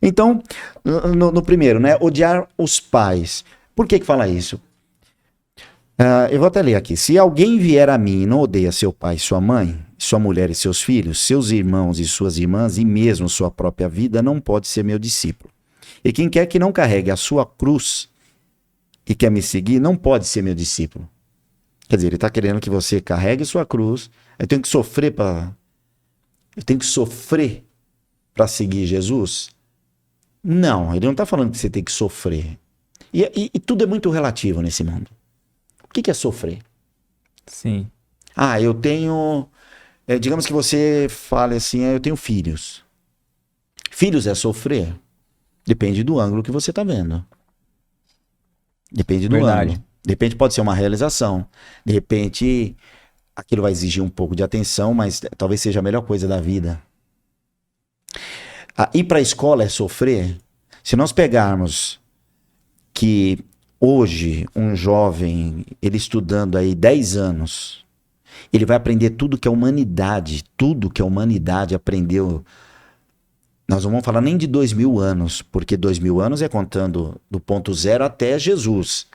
Então, no primeiro, né? Odiar os pais. Por que fala isso? Eu vou até ler aqui. Se alguém vier a mim e não odeia seu pai, sua mãe, sua mulher e seus filhos, seus irmãos e suas irmãs, e mesmo sua própria vida, não pode ser meu discípulo. E quem quer que não carregue a sua cruz e quer me seguir, não pode ser meu discípulo. Quer dizer, ele está querendo que você carregue sua cruz. Eu tenho que sofrer para seguir Jesus? Não, ele não está falando que você tem que sofrer. E tudo é muito relativo nesse mundo. O que é sofrer? Sim. Eu tenho... digamos que você fale assim, eu tenho filhos. Filhos é sofrer? Depende do ângulo que você está vendo. Depende do Verdade. ângulo. De repente pode ser uma realização. De repente aquilo vai exigir um pouco de atenção, mas talvez seja a melhor coisa da vida. Ir para a escola é sofrer? Se nós pegarmos que hoje um jovem, ele estudando aí 10 anos, ele vai aprender tudo que a humanidade aprendeu. Nós não vamos falar nem de 2000 anos, porque 2000 anos é contando do ponto zero até Jesus.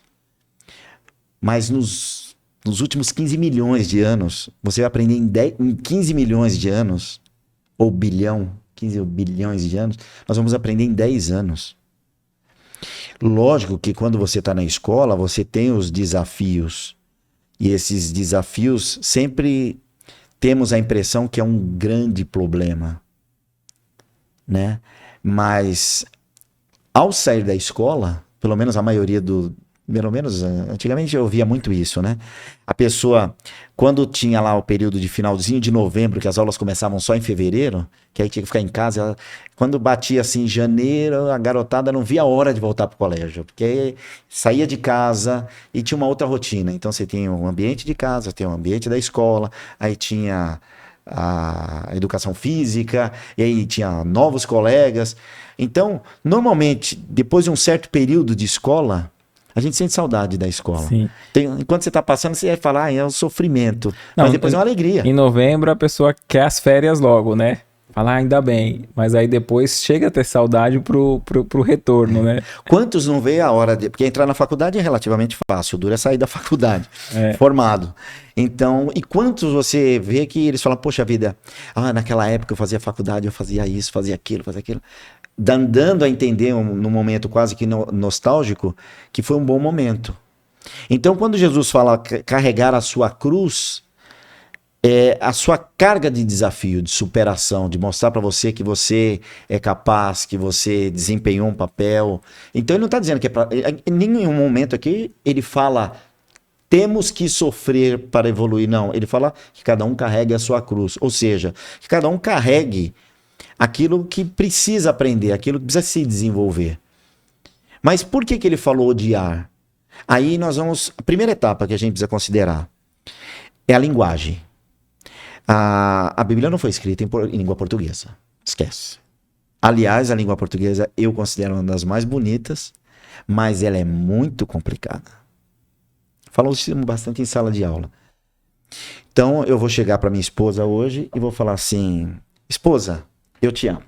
Mas nos últimos 15 milhões de anos, você vai aprender em 15 milhões de anos, ou 15 bilhões de anos, nós vamos aprender em 10 anos. Lógico que quando você está na escola, você tem os desafios. E esses desafios sempre temos a impressão que é um grande problema, né? Mas ao sair da escola, pelo menos a maioria antigamente eu ouvia muito isso, né? A pessoa, quando tinha lá o período de finalzinho de novembro, que as aulas começavam só em fevereiro, que aí tinha que ficar em casa, quando batia assim em janeiro, a garotada não via a hora de voltar pro colégio, porque saía de casa e tinha uma outra rotina. Então você tinha um ambiente de casa, tem um ambiente da escola, aí tinha a educação física, e aí tinha novos colegas. Então, normalmente, depois de um certo período de escola, a gente sente saudade da escola. Sim. Enquanto você está passando, você vai falar, é um sofrimento. Não, mas depois é uma alegria. Em novembro a pessoa quer as férias logo, né? Fala, ainda bem. Mas aí depois chega a ter saudade pro retorno, né? Quantos não veem a hora de... Porque entrar na faculdade é relativamente fácil. O duro é sair da faculdade, formado. Então, e quantos você vê que eles falam, poxa vida, naquela época eu fazia faculdade, eu fazia isso, fazia aquilo. Dando a entender, num momento quase que nostálgico, que foi um bom momento. Então, quando Jesus fala carregar a sua cruz, é a sua carga de desafio, de superação, de mostrar para você que você é capaz, que você desempenhou um papel. Então, ele não está dizendo que é para... Em nenhum momento aqui ele fala temos que sofrer para evoluir. Não, ele fala que cada um carregue a sua cruz. Ou seja, que cada um carregue aquilo que precisa aprender, aquilo que precisa se desenvolver. Mas por que ele falou odiar? Aí nós vamos... A primeira etapa que a gente precisa considerar é a linguagem. A Bíblia não foi escrita em língua portuguesa. Esquece. Aliás, a língua portuguesa eu considero uma das mais bonitas, mas ela é muito complicada. Falou-se bastante em sala de aula. Então, eu vou chegar para minha esposa hoje e vou falar assim, esposa, eu te amo.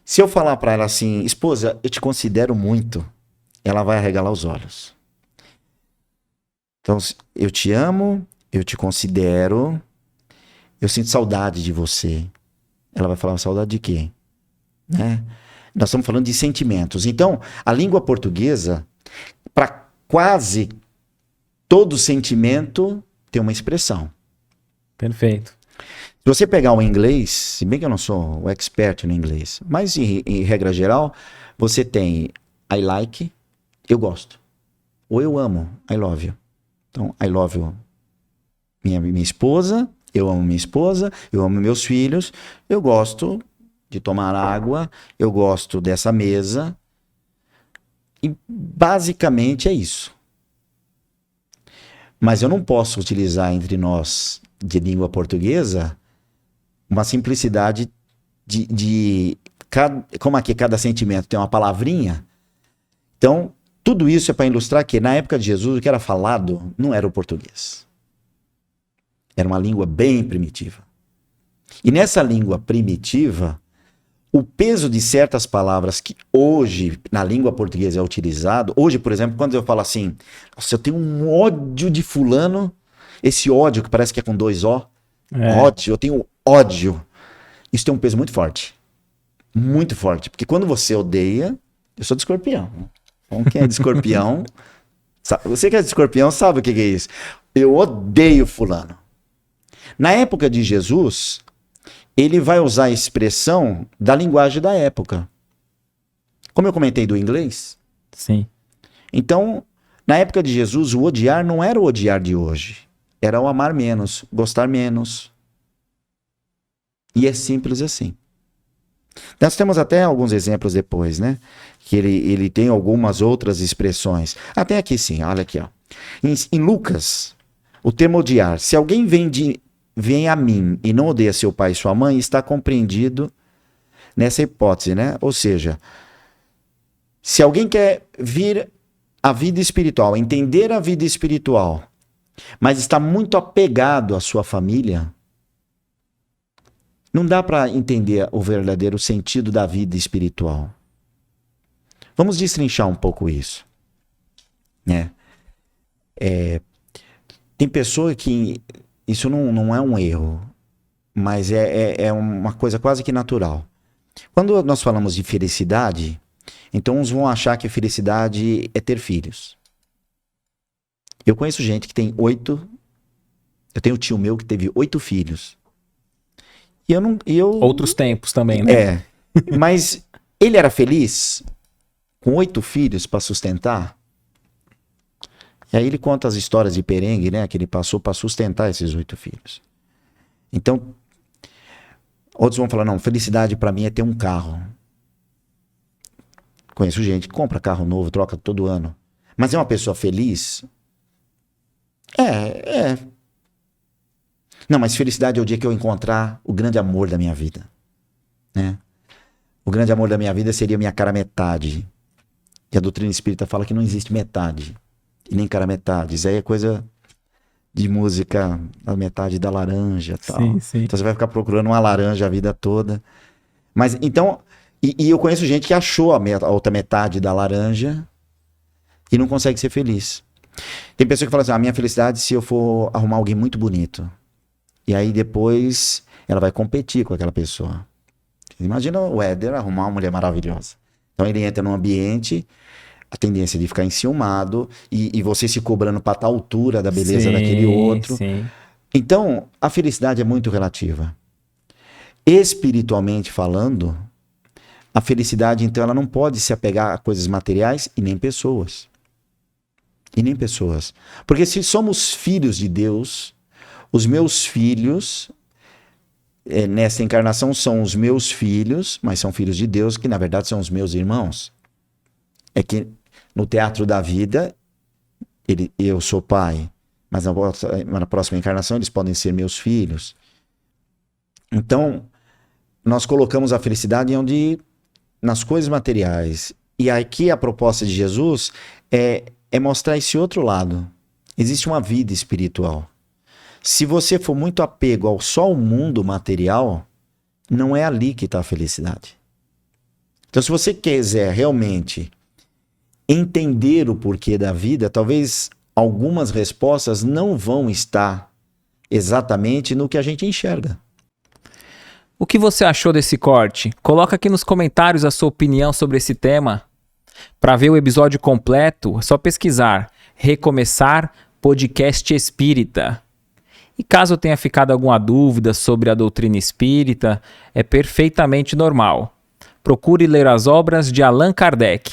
Se eu falar para ela assim, esposa, eu te considero muito, ela vai arregalar os olhos. Então, eu te amo, eu te considero, eu sinto saudade de você. Ela vai falar, saudade de quê? Né? Nós estamos falando de sentimentos. Então, a língua portuguesa, para quase todo sentimento, tem uma expressão. Perfeito. Se você pegar o inglês, se bem que eu não sou o expert no inglês, mas em regra geral, você tem I like, eu gosto. Ou eu amo, I love you. Então, I love you, minha esposa, eu amo minha esposa, eu amo meus filhos, eu gosto de tomar água, eu gosto dessa mesa. E basicamente é isso. Mas eu não posso utilizar entre nós de língua portuguesa uma simplicidade como aqui cada sentimento tem uma palavrinha. Então, tudo isso é para ilustrar que na época de Jesus o que era falado não era o português. Era uma língua bem primitiva. E nessa língua primitiva, o peso de certas palavras que hoje na língua portuguesa é utilizado, hoje, por exemplo, quando eu falo assim, nossa, eu tenho um ódio de fulano, esse ódio que parece que é com 2 O, ódio, eu tenho ódio. Isso tem um peso muito forte. Muito forte. Porque quando você odeia, eu sou de Escorpião. Então quem é de Escorpião, você que é de Escorpião sabe o que é isso. Eu odeio fulano. Na época de Jesus, ele vai usar a expressão da linguagem da época. Como eu comentei do inglês. Sim. Então, na época de Jesus, o odiar não era o odiar de hoje. Era o amar menos, gostar menos. E é simples assim. Nós temos até alguns exemplos depois, né? Que ele tem algumas outras expressões. Até aqui sim, olha aqui, ó. Em Lucas, o termo odiar. Se alguém vem a mim e não odeia seu pai e sua mãe, está compreendido nessa hipótese, né? Ou seja, se alguém quer vir à vida espiritual, entender a vida espiritual, mas está muito apegado à sua família, não dá para entender o verdadeiro sentido da vida espiritual. Vamos destrinchar um pouco isso, né? Tem pessoa que isso não é um erro, mas é uma coisa quase que natural. Quando nós falamos de felicidade, então uns vão achar que a felicidade é ter filhos. Eu conheço gente que tem 8. Eu tenho um tio meu que teve 8 filhos. Outros tempos também, né? Mas ele era feliz com 8 filhos para sustentar? E aí ele conta as histórias de perengue, né? Que ele passou para sustentar esses 8 filhos. Então, outros vão falar, não, felicidade para mim é ter um carro. Conheço gente que compra carro novo, troca todo ano. Mas é uma pessoa feliz? Não, mas felicidade é o dia que eu encontrar o grande amor da minha vida, né? O grande amor da minha vida seria minha cara metade. E a doutrina espírita fala que não existe metade. E nem cara metade. Isso aí é coisa de música, a metade da laranja e tal. Sim, sim. Então você vai ficar procurando uma laranja a vida toda. Mas então, e eu conheço gente que achou a outra metade da laranja e não consegue ser feliz. Tem pessoa que fala assim, a minha felicidade se eu for arrumar alguém muito bonito. E aí depois ela vai competir com aquela pessoa. Imagina o Éder arrumar uma mulher maravilhosa. Então ele entra num ambiente, a tendência de ficar enciumado e você se cobrando para tal altura da beleza daquele outro. Sim. Então a felicidade é muito relativa. Espiritualmente falando, a felicidade então ela não pode se apegar a coisas materiais e nem pessoas. E nem pessoas. Porque se somos filhos de Deus, os meus filhos, nessa encarnação são os meus filhos, mas são filhos de Deus, que na verdade são os meus irmãos. É que no teatro da vida, eu sou pai, mas na próxima encarnação eles podem ser meus filhos. Então, nós colocamos a felicidade nas coisas materiais. E aqui a proposta de Jesus é mostrar esse outro lado. Existe uma vida espiritual. Se você for muito apego só ao mundo material, não é ali que está a felicidade. Então, se você quiser realmente entender o porquê da vida, talvez algumas respostas não vão estar exatamente no que a gente enxerga. O que você achou desse corte? Coloca aqui nos comentários a sua opinião sobre esse tema. Para ver o episódio completo, é só pesquisar Recomeçar Podcast Espírita. E caso tenha ficado alguma dúvida sobre a doutrina espírita, é perfeitamente normal. Procure ler as obras de Allan Kardec.